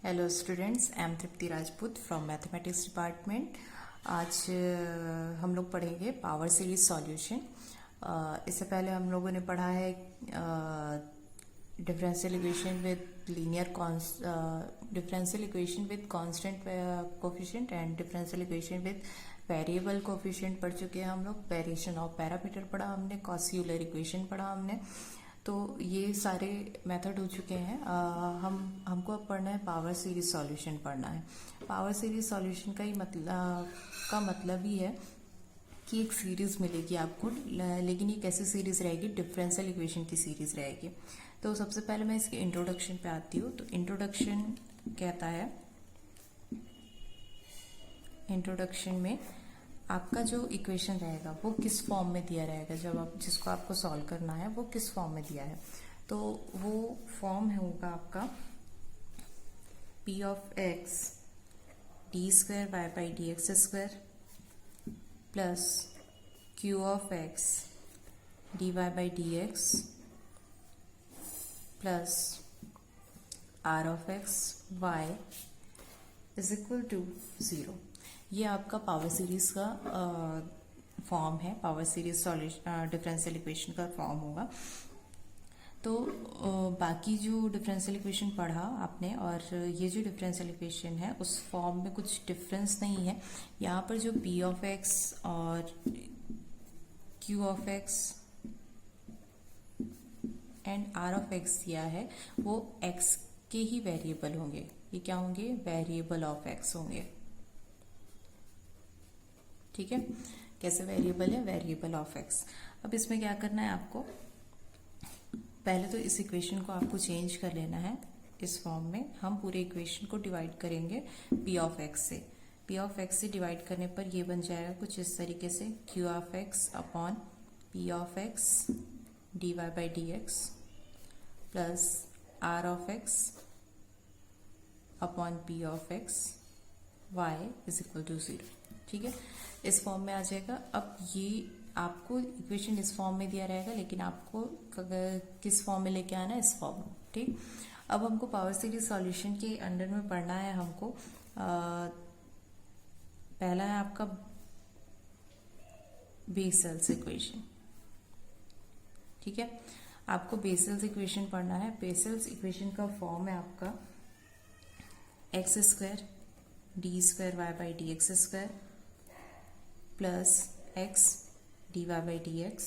Hello students, I am Tripti Rajput from mathematics department. आज हम लोग पढ़ेंगे पावर सीरीज सॉल्यूशन। इससे पहले हम लोगों ने पढ़ा है differential equation with differential equation with constant coefficient and differential equation with variable coefficient पढ़ चुके हैं हम लोग। वेरिएशन ऑफ पैरामीटर पढ़ा हमने, गॉस यूलर इक्वेशन पढ़ा हमने। तो ये सारे मेथड हो चुके हैं। हमको अब पढ़ना है पावर सीरीज सॉल्यूशन पढ़ना है। पावर सीरीज सॉल्यूशन का मतलब ही है कि एक सीरीज मिलेगी आपको, लेकिन ये कैसी सीरीज रहेगी? डिफरेंशियल इक्वेशन की सीरीज रहेगी। तो सबसे पहले मैं इसके इंट्रोडक्शन पे आती हूँ। तो इंट्रोडक्शन कहता है, इंट्रोडक्शन में आपका जो इक्वेशन रहेगा वो किस फॉर्म में दिया रहेगा, जब आप जिसको आपको सॉल्व करना है वो किस फॉर्म में दिया है। तो वो फॉर्म होगा आपका p of x D square Y by D x square plus q of x D Y by D x plus r of x y is equal to 0। ये आपका पावर सीरीज का फॉर्म है। Power series solution differential equation का form होगा। तो बाकी जो differential equation पढ़ा आपने, और ये जो डिफरेंशियल इक्वेशन है उस फॉर्म में कुछ डिफरेंस नहीं है। यहाँ पर जो p ऑफ x और q of x and r of x दिया है वो x के ही वेरिएबल होंगे। ये क्या होंगे? वेरिएबल ऑफ x होंगे। ठीक है, कैसे वेरिएबल है? Variable of x। अब इसमें क्या करना है आपको? पहले तो इस इक्वेशन को आपको चेंज कर लेना है इस फॉर्म में। हम पूरे इक्वेशन को डिवाइड करेंगे p ऑफ x से। p ऑफ x से डिवाइड करने पर ये बन जाएगा कुछ इस तरीके से, q of x upon p of x dy by D x plus r of x upon p of x y is equal to 0। ठीक है, इस फॉर्म में आ जाएगा। अब ये आपको इक्वेशन इस फॉर्म में दिया रहेगा, लेकिन आपको किस फॉर्म में लेके आना है? इस फॉर्म में। ठीक, अब हमको पावर सीरीज सॉल्यूशन के अंडर में पढ़ना है। हमको पहला है आपका बेसल्स इक्वेशन। ठीक है, आपको बेसल्स इक्वेशन पढ़ना है। बेसल्स इक्वेशन का फॉर्म है आपका X square D square Y by D x square plus x D Y by D x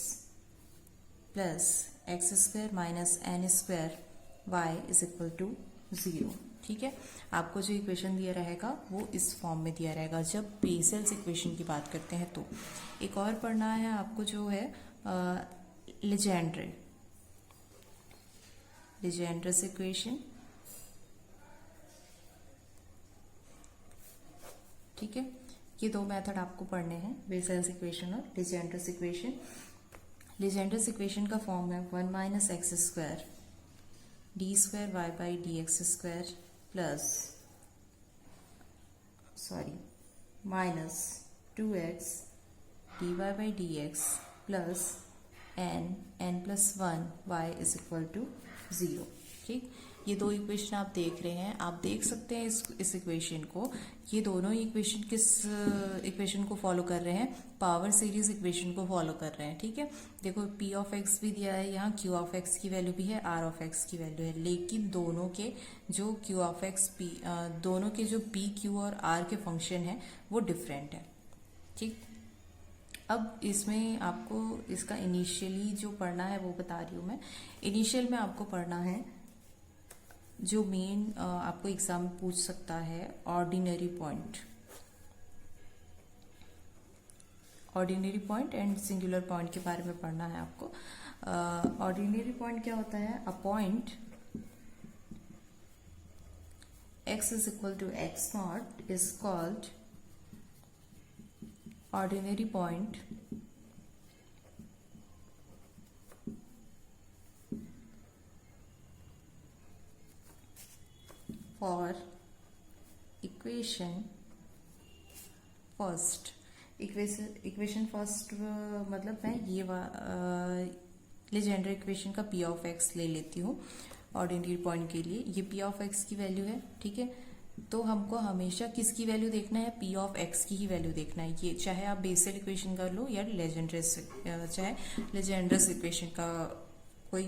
plus x square minus N square Y is equal to 0। ठीक है, आपको जो equation दिया रहेगा वो इस फॉर्म में दिया रहेगा जब बेसल्स इक्वेशन की बात करते हैं। तो एक और पढ़ना है आपको जो है लीजेंड्रेस इक्वेशन। ठीक है, ये दो मेथड आपको पढ़ने हैं, बेसल्स इक्वेशन और लीजेंड्रेस इक्वेशन। लीजेंड्रेस इक्वेशन का फॉर्म है 1 minus x square D square Y by D x square plus minus 2x d Y by D x plus n plus 1 y is equal to 0। ठीक, ये दो equation आप देख रहे हैं। आप देख सकते हैं इस इक्वेशन को, ये दोनों इक्वेशन किस इक्वेशन को फॉलो कर रहे हैं? पावर सीरीज इक्वेशन को फॉलो कर रहे हैं। ठीक है, देखो p ऑफ x भी दिया है, यहाँ q ऑफ x की वैल्यू भी है, r ऑफ x की वैल्यू है, लेकिन दोनों के जो q ऑफ x दोनों के जो p q और r के फंक्शन है वो डिफरेंट है। ठीक, अब इसमें आपको इसका इनिशियली जो पढ़ना है वो बता रही हूँ मैं। इनिशियल में आपको पढ़ना है जो मेन आपको एग्जाम में पूछ सकता है, ordinary point and singular point के बारे में पढ़ना है आपको। ऑर्डिनरी पॉइंट क्या होता है? A point x is equal to x not is called ordinary point for equation first. Equation first मतलब मैं ये लीजेंड्रे इक्वेशन का p ऑफ x ले लेती हूँ ऑर्डिनरी पॉइंट के लिए। ये p ऑफ x की वैल्यू है। ठीक है, तो हमको हमेशा किसकी वैल्यू देखना है, पी ऑफ एक्स की ही वैल्यू देखना है। ये चाहे आप बेसिक इक्वेशन कर लो या चाहे लेजेंड्रस इक्वेशन का कोई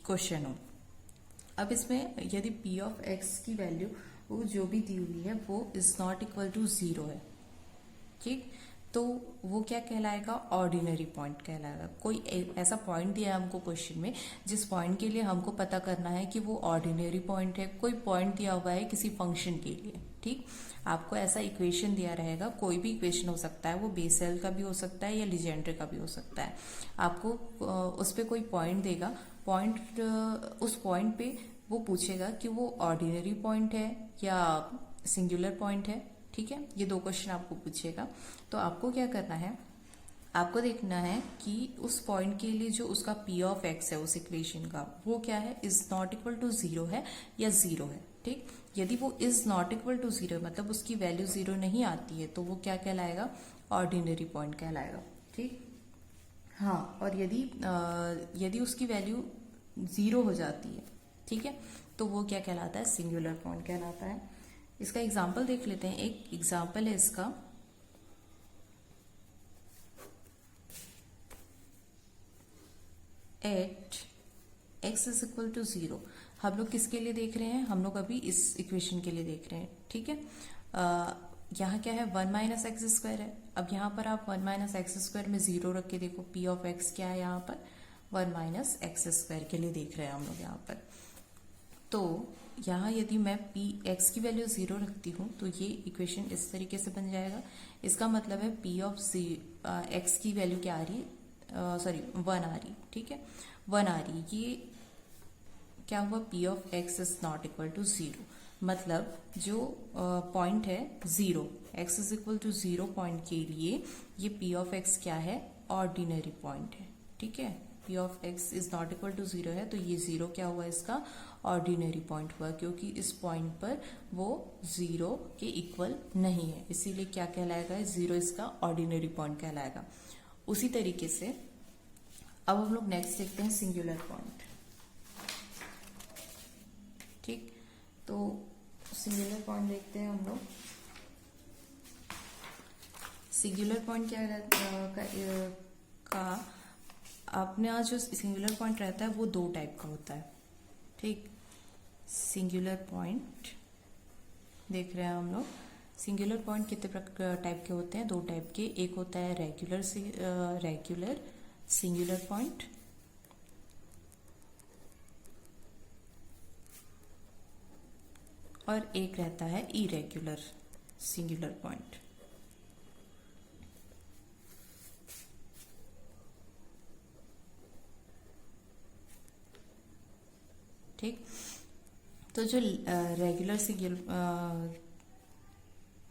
क्वेश्चन हो। अब इसमें यदि पी ऑफ एक्स की वैल्यू वो जो भी दी हुई है वो इज नॉट इक्वल टू 0 है, ठीक, तो वो क्या कहलाएगा, ऑर्डिनरी पॉइंट कहलाएगा। कोई ऐसा पॉइंट दिया है हमको क्वेश्चन में जिस पॉइंट के लिए हमको पता करना है कि वो ऑर्डिनरी पॉइंट है। कोई पॉइंट दिया हुआ है किसी फंक्शन के लिए, ठीक, आपको ऐसा इक्वेशन दिया रहेगा, कोई भी इक्वेशन हो सकता है, वो बेसेल का भी हो सकता है या लीजेंड्रे का भी हो सकता है। आपको उस पर कोई पॉइंट देगा, पॉइंट उस पॉइंट पे वो पूछेगा कि वो ऑर्डिनरी पॉइंट है या सिंगुलर पॉइंट है, ठीक है। ये दो क्वेश्चन आपको पूछेगा, तो आपको क्या करना है, आपको देखना है कि उस पॉइंट के लिए जो उसका पी ऑफ एक्स है उस इक्वेशन का वो क्या है, इज नॉट इक्वल टू 0 है या 0 है, ठीक। यदि वो इज नॉट इक्वल टू 0 मतलब उसकी वैल्यू 0 नहीं आती है तो वो क्या कहलाएगा, ऑर्डिनरी पॉइंट कहलाएगा, ठीक। हाँ, और यदि उसकी वैल्यू 0 हो जाती है, ठीक है, तो वो क्या कहलाता है, सिंगुलर पॉइंट कहलाता है। इसका एग्जाम्पल देख लेते हैं। एक एग्जाम्पल है इसका, at x is equal to 0। हम लोग किसके लिए देख रहे हैं, हम लोग अभी इस इक्वेशन के लिए देख रहे हैं, ठीक है। यहाँ क्या है, 1 माइनस एक्स स्क्वायर है। अब यहाँ पर आप 1 माइनस एक्स स्क्वायर में 0 रख के देखो, पी ऑफ एक्स क्या है, यहाँ पर 1 माइनस एक्स स्क्वायर के लिए देख रहे हैं हम लोग यहाँ पर। तो यहाँ यदि मैं पी एक्स की वैल्यू 0 रखती हूँ तो ये इक्वेशन इस तरीके से बन जाएगा। इसका मतलब है पी ऑफ एक्स की वैल्यू क्या आ रही है, सॉरी 1 आ रही, ठीक है, 1 आ रही। ये क्या हुआ, p of x is not equal to 0, मतलब जो पॉइंट है 0, x is equal to 0 point के लिए ये पी ऑफ एक्स क्या है, ऑर्डिनरी पॉइंट है, ठीक है। P of x is not equal to 0 है तो ये 0 क्या हुआ, इसका ऑर्डिनरी पॉइंट हुआ, क्योंकि इस पॉइंट पर वो 0 के इक्वल नहीं है, इसीलिए क्या कहलाएगा, 0 इसका ऑर्डिनरी पॉइंट कहलाएगा। उसी तरीके से अब हम लोग नेक्स्ट देखते हैं सिंगुलर पॉइंट, ठीक। तो सिंगुलर पॉइंट देखते हैं हम लोग। सिंगुलर पॉइंट क्या अपने यहाँ जो सिंगुलर पॉइंट रहता है वो 2 टाइप का होता है, ठीक। सिंगुलर पॉइंट देख रहे हैं हम लोग। सिंगुलर पॉइंट कितने टाइप के होते हैं, 2 टाइप के। एक होता है रेगुलर सिंगुलर पॉइंट, और एक रहता है इरेगुलर सिंगुलर पॉइंट, ठीक। तो जो रेगुलर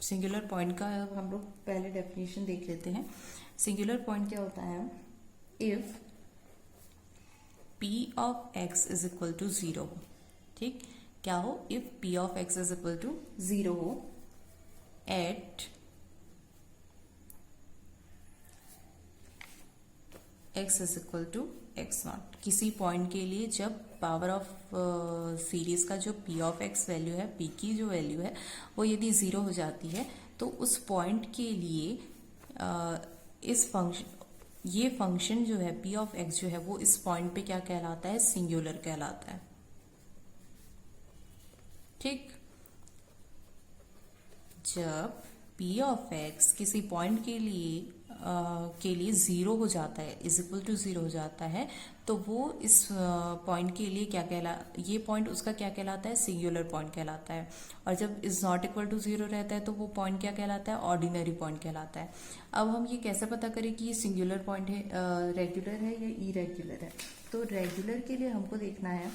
सिंगुलर पॉइंट का हम लोग पहले डेफिनेशन देख लेते हैं। सिंगुलर पॉइंट क्या होता है, if p of x is equal to 0 हो, ठीक, क्या हो, if p of x is equal to 0 हो at x is equal to x not, किसी पॉइंट के लिए जब पावर ऑफ सीरीज का जो पी ऑफ एक्स वैल्यू है, पी की जो वैल्यू है वो यदि 0 हो जाती है तो उस पॉइंट के लिए ये फंक्शन जो है पी ऑफ एक्स जो है वो इस पॉइंट पे क्या कहलाता है, सिंगुलर कहलाता है, ठीक। जब पी ऑफ एक्स किसी पॉइंट के लिए 0 हो जाता है, इज इक्वल टू 0 हो जाता है, तो वो इस पॉइंट के लिए ये पॉइंट उसका क्या कहलाता है, सिंगुलर पॉइंट कहलाता है। और जब इज नॉट इक्वल टू 0 रहता है तो वो पॉइंट क्या कहलाता है, ऑर्डिनरी पॉइंट कहलाता है। अब हम ये कैसे पता करें कि ये सिंगुलर पॉइंट है, रेगुलर है या इरेगुलर है। तो रेगुलर के लिए हमको देखना है,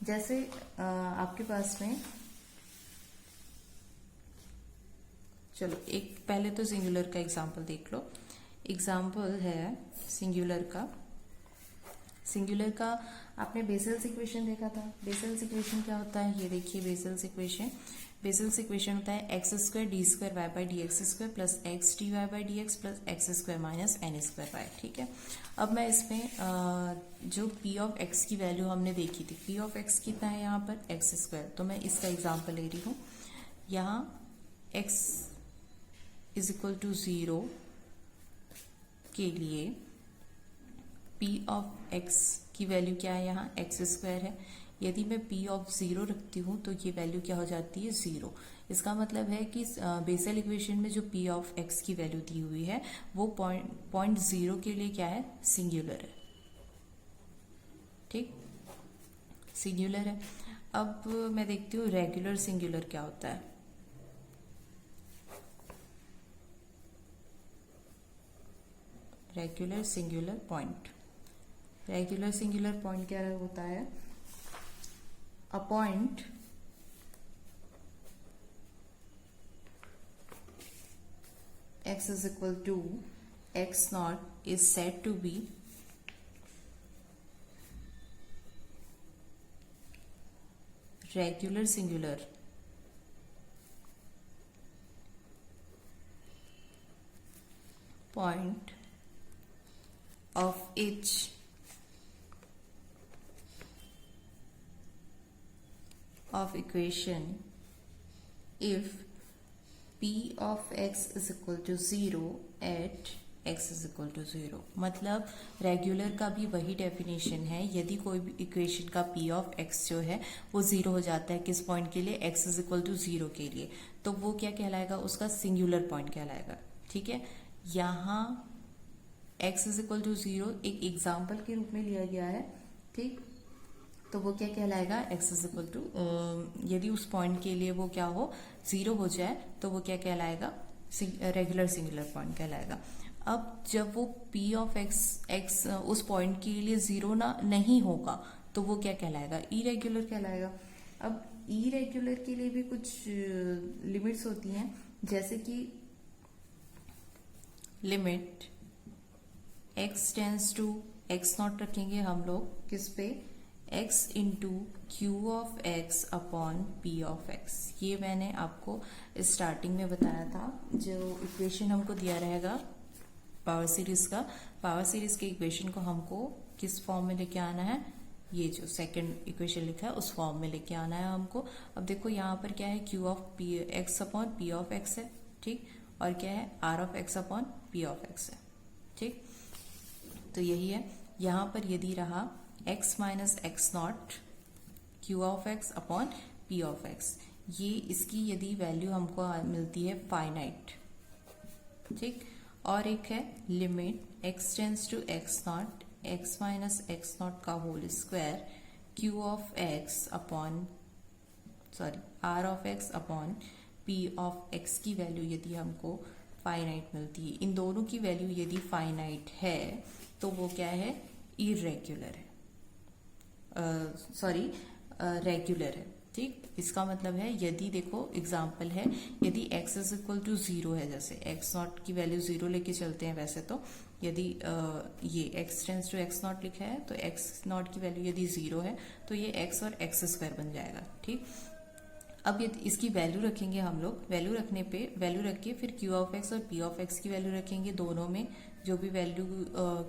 जैसे आपके पास में, चलो एक पहले तो सिंगुलर का एग्जाम्पल देख लो। एग्जाम्पल है सिंगुलर का, सिंगुलर का आपने बेसल्स इक्वेशन देखा था। बेसल्स इक्वेशन क्या होता है, ये देखिए बेसल्स इक्वेशन। बेसल्स इक्वेशन होता है x square D square Y by D x square plus x D Y by D x plus x square minus N square y. ठीक है, अब मैं इसमें जो पी ऑफ एक्स की वैल्यू हमने देखी थी, पी ऑफ एक्स कितना है यहाँ पर एक्स स्क्वायर, तो मैं इसका एग्जाम्पल ले रही हूँ। यहाँ एक्स इज इक्वल टू 0 के लिए पी ऑफ एक्स की वैल्यू क्या है, यहाँ एक्स स्क्वायर है। यदि मैं पी ऑफ 0 रखती हूँ तो ये वैल्यू क्या हो जाती है 0। इसका मतलब है कि बेसल इक्वेशन में जो पी ऑफ एक्स की वैल्यू दी हुई है वो पॉइंट 0 के लिए क्या है, सिंगुलर है। ठीक, सिंगुलर है। अब मैं देखती हूँ रेगुलर सिंगुलर क्या होता है। Regular singular point, regular singular point क्या होता है, a point x is equal to x naught is said to be regular singular point of each of equation if p of x is equal to 0 at x is equal to 0। मतलब regular का भी वही definition है, यदि कोई भी equation का p of x जो है वो 0 हो जाता है किस पॉइंट के लिए, x इज इक्वल टू 0 के लिए, तो वो क्या कहलाएगा, उसका सिंगुलर पॉइंट कहलाएगा। ठीक है, यहाँ x इज इक्वल टू 0 एक एग्जाम्पल के रूप में लिया गया है। ठीक, तो वो क्या कहलाएगा, x इज इक्वल टू, यदि उस पॉइंट के लिए वो क्या हो 0 हो जाए तो वो क्या कहलाएगा, रेगुलर सिंगुलर पॉइंट कहलाएगा। अब जब वो p ऑफ x उस पॉइंट के लिए 0 नहीं होगा तो वो क्या कहलाएगा, इरेगुलर कहलाएगा। अब इरेगुलर के लिए भी कुछ लिमिट्स होती हैं, जैसे कि limit x tends to x not रखेंगे हम लोग किस पे, x into q of x upon P of x. ये मैंने आपको स्टार्टिंग में बताया था। जो इक्वेशन हमको दिया रहेगा पावर सीरीज का, पावर सीरीज के इक्वेशन को हमको किस फॉर्म में लेके आना है, ये जो सेकंड इक्वेशन लिखा है उस फॉर्म में लेके आना है हमको। अब देखो यहाँ पर क्या है, q of p x upon P of x है। ठीक, और क्या है, r of x upon P of x है। ठीक, तो यही है। यहाँ पर यदि रहा x minus x not Q of x upon P of x, ये इसकी यदि वैल्यू हमको मिलती है फाइनाइट। ठीक, और एक है limit x tends to x not x minus x not का whole square Q of x upon R of x upon P of x की वैल्यू यदि हमको फाइनाइट मिलती है। इन दोनों की वैल्यू यदि फाइनाइट है तो वो क्या है, इरेगुलर है, रेगुलर है। ठीक, इसका मतलब है यदि देखो एग्जाम्पल है, यदि x इज इक्वल टू 0 है, जैसे x नॉट की वैल्यू 0 लेके चलते हैं वैसे तो, यदि ये x tends to x not लिखा है तो x नॉट की वैल्यू यदि 0 है तो ये x और x स्क्वायर बन जाएगा। ठीक, अब यदि इसकी वैल्यू रखेंगे हम लोग, वैल्यू रखने पे वैल्यू रख के फिर क्यू ऑफ एक्स और पी ऑफ एक्स की वैल्यू रखेंगे, दोनों में जो भी वैल्यू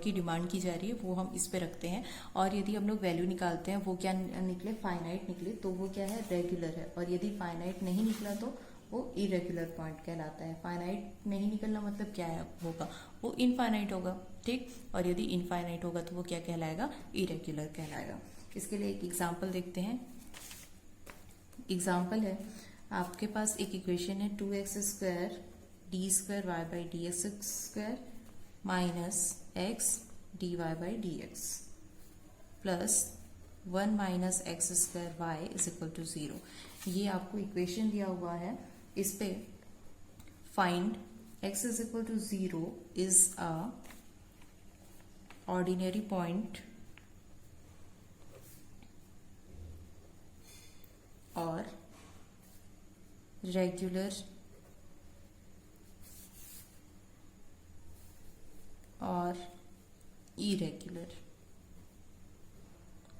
की डिमांड की जा रही है वो हम इस पे रखते हैं। और यदि हम लोग वैल्यू निकालते हैं वो क्या निकले, फाइनाइट निकले, तो वो क्या है, रेगुलर है। और यदि फाइनाइट नहीं निकला तो वो इरेगुलर पॉइंट कहलाता है। फाइनाइट नहीं निकलना मतलब क्या है, होगा वो इनफाइनाइट होगा। ठीक, और यदि इनफाइनाइट होगा तो वो क्या कहलाएगा, इरेगुलर कहलाएगा। इसके लिए एक एग्जाम्पल देखते हैं। एग्जाम्पल है, आपके पास एक इक्वेशन है 2x square D square Y by D x square minus x D Y by D x plus 1 minus x square Y is equal to 0। ये आपको इक्वेशन दिया हुआ है। इस पे find x is equal to 0 is a ordinary point और regular और irregular.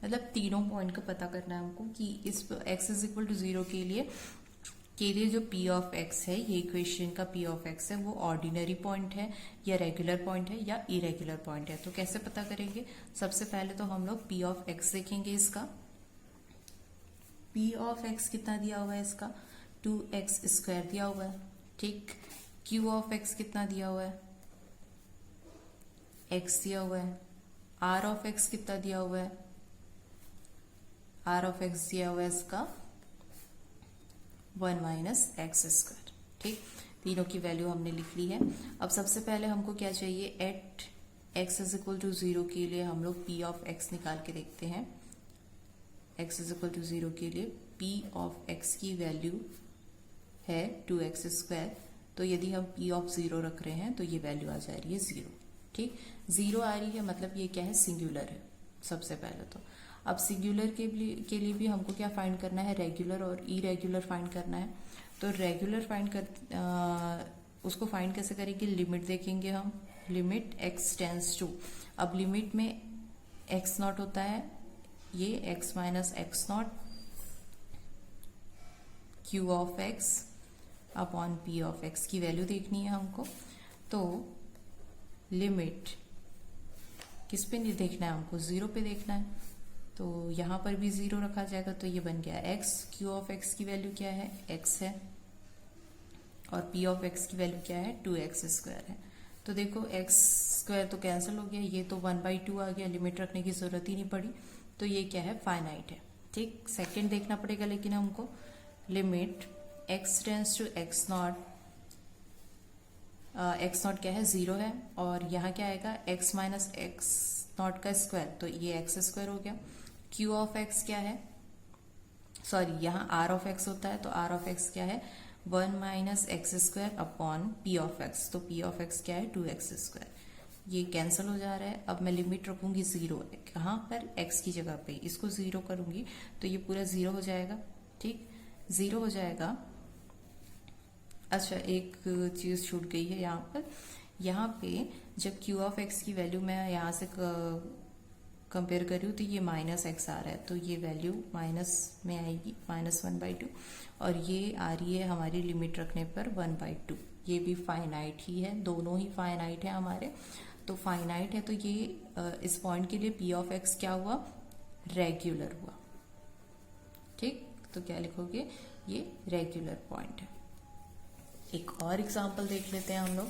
मतलब तीनों पॉइंट का पता करना है हमको कि इस x इज इक्वल टू 0 के लिए जो p ऑफ x है, ये इक्वेशन का p ऑफ x है, वो ऑर्डिनरी पॉइंट है या रेगुलर पॉइंट है या इरेगुलर पॉइंट है। तो कैसे पता करेंगे? सबसे पहले तो हम लोग p ऑफ x देखेंगे। इसका p ऑफ x कितना दिया हुआ है? इसका 2x स्क्वायर दिया हुआ है, ठीक। q ऑफ x कितना दिया हुआ है? x दिया हुआ है। r ऑफ x कितना दिया हुआ है? r ऑफ x दिया हुआ है इसका 1 माइनस एक्स स्क्वायर, ठीक। तीनों की वैल्यू हमने लिख ली है। अब सबसे पहले हमको क्या चाहिए? At x is equal to 0 के लिए हम लोग p ऑफ x निकाल के देखते हैं। x इज इक्वल टू 0 के लिए p ऑफ x की वैल्यू है 2x स्क्वायर। तो यदि हम p ऑफ 0 रख रहे हैं तो ये वैल्यू आ जा रही है 0, ठीक। 0 आ रही है मतलब ये क्या है? सिंगुलर है सबसे पहले तो। अब सिंगुलर के लिए भी हमको क्या फाइंड करना है? रेगुलर और इरेगुलर फाइंड करना है। तो रेगुलर उसको फाइंड कैसे करेंगे? लिमिट देखेंगे हम। लिमिट x टेंस टू, अब लिमिट में x नॉट होता है, ये x minus x not q of x upon p of x की वैल्यू देखनी है हमको। तो लिमिट किस पे नहीं देखना है हमको? 0 पे देखना है। तो यहाँ पर भी 0 रखा जाएगा तो ये बन गया x। q ऑफ x की वैल्यू क्या है? x है। और p ऑफ x की वैल्यू क्या है? 2x स्क्वायर है। तो देखो x स्क्वायर तो कैंसिल हो गया, ये तो 1/2 आ गया, लिमिट रखने की जरूरत ही नहीं पड़ी। तो ये क्या है? फाइनाइट है, ठीक। सेकंड देखना पड़ेगा लेकिन हमको, limit x tends to x not, x not क्या है? 0 है। और यहाँ क्या आएगा? x माइनस एक्स नॉट का स्क्वायर, तो ये x स्क्वायर हो गया। q ऑफ x क्या है? सॉरी, यहाँ r ऑफ x होता है, तो r ऑफ x क्या है? 1 minus x square upon p of x। तो p ऑफ x क्या है? 2x square. ये कैंसिल हो जा रहा है। अब मैं लिमिट रखूंगी 0, कहाँ पर? x की जगह पे, इसको 0 करूंगी तो ये पूरा 0 हो जाएगा, ठीक। 0 हो जाएगा। अच्छा, एक चीज छूट गई है यहाँ पे जब q ऑफ x की वैल्यू मैं यहाँ से कंपेयर कर रही हूँ तो ये माइनस एक्स आ रहा है, तो ये वैल्यू माइनस में आएगी, -1/2। और ये आ रही है हमारी लिमिट रखने पर 1/2। ये भी फाइनाइट ही है, दोनों ही फाइनाइट है हमारे। तो फाइनाइट है तो ये इस पॉइंट के लिए p ऑफ x क्या हुआ? रेगुलर हुआ, ठीक। तो क्या लिखोगे? ये रेगुलर पॉइंट है। एक और एग्जांपल देख लेते हैं हम लोग।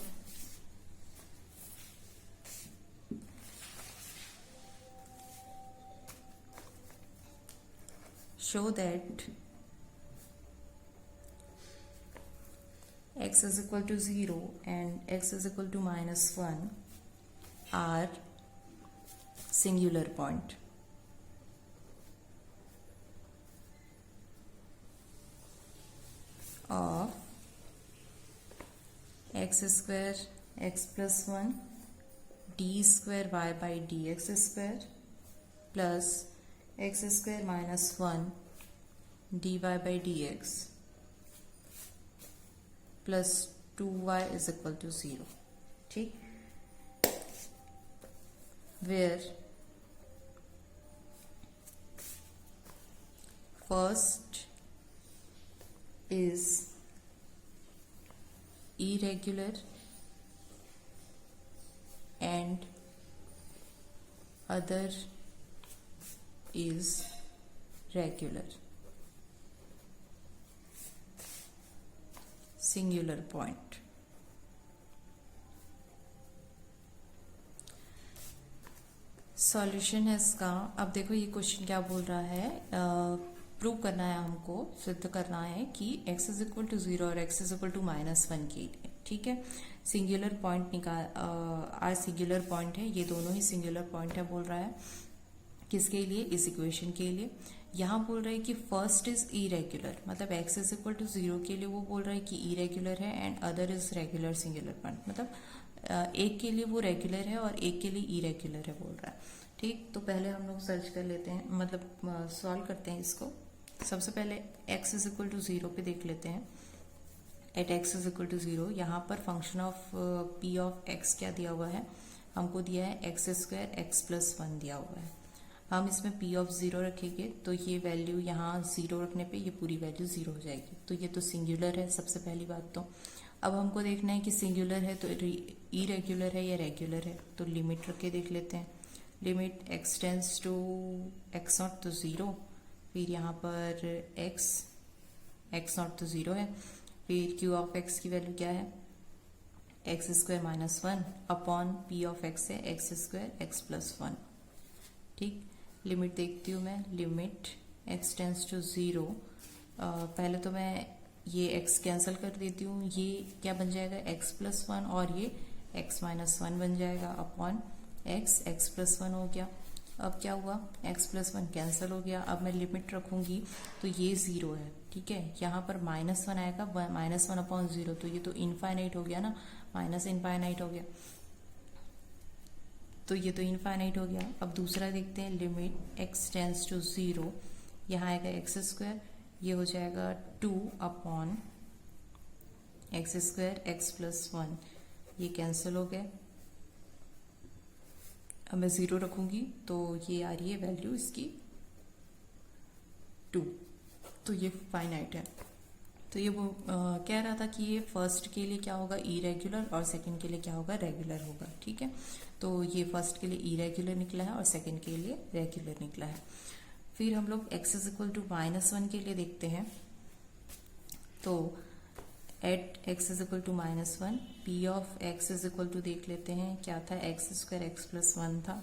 Show that x is equal to 0 and x is equal to -1 are singular point of x square x plus 1 d square y by dx square plus x square minus 1 dy by dx plus 2y is equal to 0, ठीक। where first is irregular and other is regular. Singular point. Solution है इसका। अब देखो ये question क्या बोल रहा है, प्रूव करना है हमको, सिद्ध करना है कि x इज इक्वल टू 0 और x इज इक्वल टू -1 के लिए, ठीक है। सिंगुलर पॉइंट निकाल, सिंगुलर पॉइंट है, ये दोनों ही सिंगुलर पॉइंट है बोल रहा है। किसके लिए? इस इक्वेशन के लिए। यहाँ बोल रहा है कि फर्स्ट इज इरेगुलर, मतलब x इज इक्वल टू 0 के लिए वो बोल रहा है कि इरेगुलर है and other is regular singular point, मतलब एक के लिए वो रेगुलर है और एक के लिए इरेगुलर है बोल रहा है, ठीक। तो पहले हम लोग सर्च कर लेते हैं, मतलब सॉल्व करते हैं इसको। सबसे पहले x इज इक्वल टू 0 पे देख लेते हैं। At x is equal to 0, यहाँ पर function of p of x क्या दिया हुआ है हमको? दिया है x स्क्वायर x प्लस 1 दिया हुआ है। हम इसमें p ऑफ 0 रखेंगे तो ये वैल्यू यहाँ 0 रखने पे ये पूरी वैल्यू 0 हो जाएगी। तो ये तो सिंगुलर है सबसे पहली बात। तो अब हमको देखना है कि सिंगुलर है तो इरेग्युलर है या रेगुलर है। तो लिमिट रख के देख लेते हैं। Limit x tends to x not तो 0, फिर यहाँ पर x नॉट तो 0 है, फिर q ऑफ x की वैल्यू क्या है x square minus 1 upon p of x है x स्क्वायर x प्लस 1। ठीक, लिमिट देखती हूँ मैं। लिमिट x टेंस टू 0, पहले तो मैं ये x कैंसिल कर देती हूँ, ये क्या बन जाएगा x प्लस 1 और ये x माइनस 1 बन जाएगा अपॉन x प्लस 1 हो गया। अब क्या हुआ x प्लस 1 कैंसिल हो गया। अब मैं लिमिट रखूंगी तो ये 0 है। ठीक है, यहाँ पर माइनस 1 आएगा, माइनस 1 अपॉन 0, तो ये तो इनफाइनाइट हो गया ना, माइनस इनफाइनाइट हो गया, तो ये तो इनफाइनाइट हो गया। अब दूसरा देखते हैं। लिमिट x टेंस टू 0, यहाँ आएगा एक्स स्क्वायर, ये हो जाएगा 2 upon x square x plus 1, ये कैंसिल हो गया। अब मैं 0 रखूंगी तो ये आ रही है वैल्यू इसकी 2, तो ये फाइनाइट है। तो ये वो कह रहा था कि ये फर्स्ट के लिए क्या होगा इरेगुलर और सेकंड के लिए क्या होगा रेगुलर होगा। ठीक है, तो ये फर्स्ट के लिए इरेगुलर निकला है और सेकंड के लिए रेगुलर निकला है। फिर हम लोग x इज इक्वल टू -1 के लिए देखते हैं। तो at x is equal to -1, p of x is equal to देख लेते हैं क्या था, x स्क्वायर x प्लस 1 था।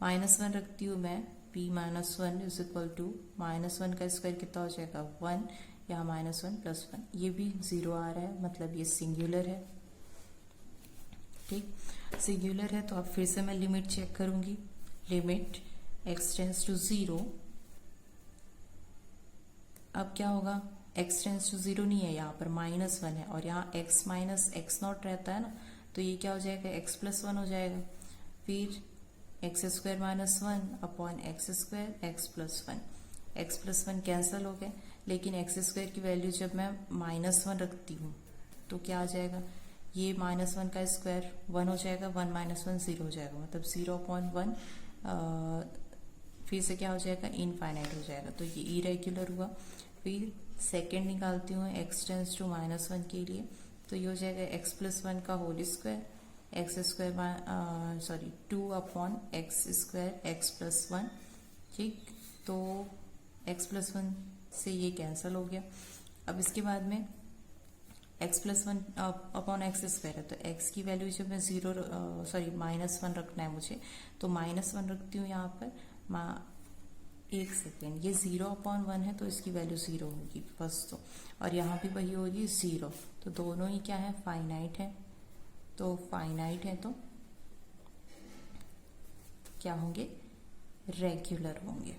-1 रखती हूँ मैं, p minus 1 is equal to -1 का स्क्वायर कितना हो जाएगा 1, यहाँ -1 प्लस 1, ये भी 0 आ रहा है, मतलब ये सिंगुलर है। ठीक, सिंगुलर है तो अब फिर से मैं लिमिट चेक करूंगी। लिमिट x टेंस टू 0, अब क्या होगा x टेंस टू 0 नहीं है, यहाँ पर -1 है और यहाँ x माइनस x नॉट रहता है ना, तो ये क्या हो जाएगा x प्लस 1 हो जाएगा। फिर x square minus 1 upon x square x plus 1, x plus 1 cancel हो गए, लेकिन एक्स स्क्वायर की वैल्यू जब मैं -1 रखती हूँ तो क्या आ जाएगा, ये -1 का स्क्वायर 1 हो जाएगा, 1 माइनस 1 0 हो जाएगा, मतलब 0/1 फिर से क्या हो जाएगा इनफाइनाइट हो जाएगा, तो ये इरेगुलर हुआ। फिर सेकेंड निकालती हूँ x टेंस टू -1 के लिए, तो ये हो जाएगा x प्लस 1 का whole square x square 2 upon x square x plus 1। ठीक, तो x प्लस 1 से ये कैंसिल हो गया। अब इसके बाद में x plus 1 upon x square है, तो x की वैल्यू जब मैं -1 रखना है मुझे, तो -1 रखती हूँ यहाँ पर। एक सेकेंड, ये 0/1 है तो इसकी वैल्यू 0 होगी फर्स्ट तो, और यहाँ भी वही होगी 0, तो दोनों ही क्या है फाइनाइट है। तो फाइनाइट है तो क्या होंगे रेगुलर होंगे।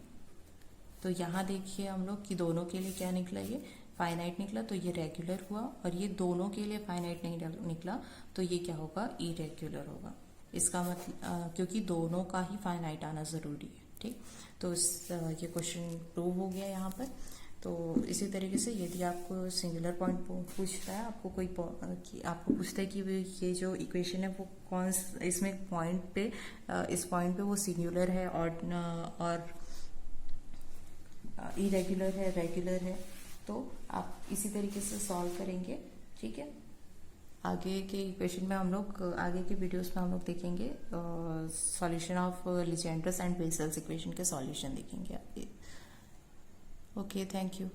तो यहाँ देखिए हम लोग कि दोनों के लिए क्या निकला, ये फाइनाइट निकला तो ये रेगुलर हुआ, और ये दोनों के लिए फाइनाइट नहीं निकला तो ये क्या होगा इरेगुलर होगा। इसका मतलब क्योंकि दोनों का ही फाइनाइट आना जरूरी है। ठीक, तो ये क्वेश्चन प्रूव हो गया यहाँ पर। तो इसी तरीके से यदि आपको सिंगुलर पॉइंट पूछता है, आपको कोई आपको पूछता है कि ये जो इक्वेशन है वो कौन इसमें पॉइंट पे इस पॉइंट पे वो सिंगुलर है और इरेगुलर है रेगुलर है, तो आप इसी तरीके से सॉल्व करेंगे। ठीक है, आगे के इक्वेशन में हम लोग आगे के वीडियोस में हम लोग देखेंगे solution of Legendre's and Bessel's equation के सॉल्यूशन देखेंगे। Okay, thank you.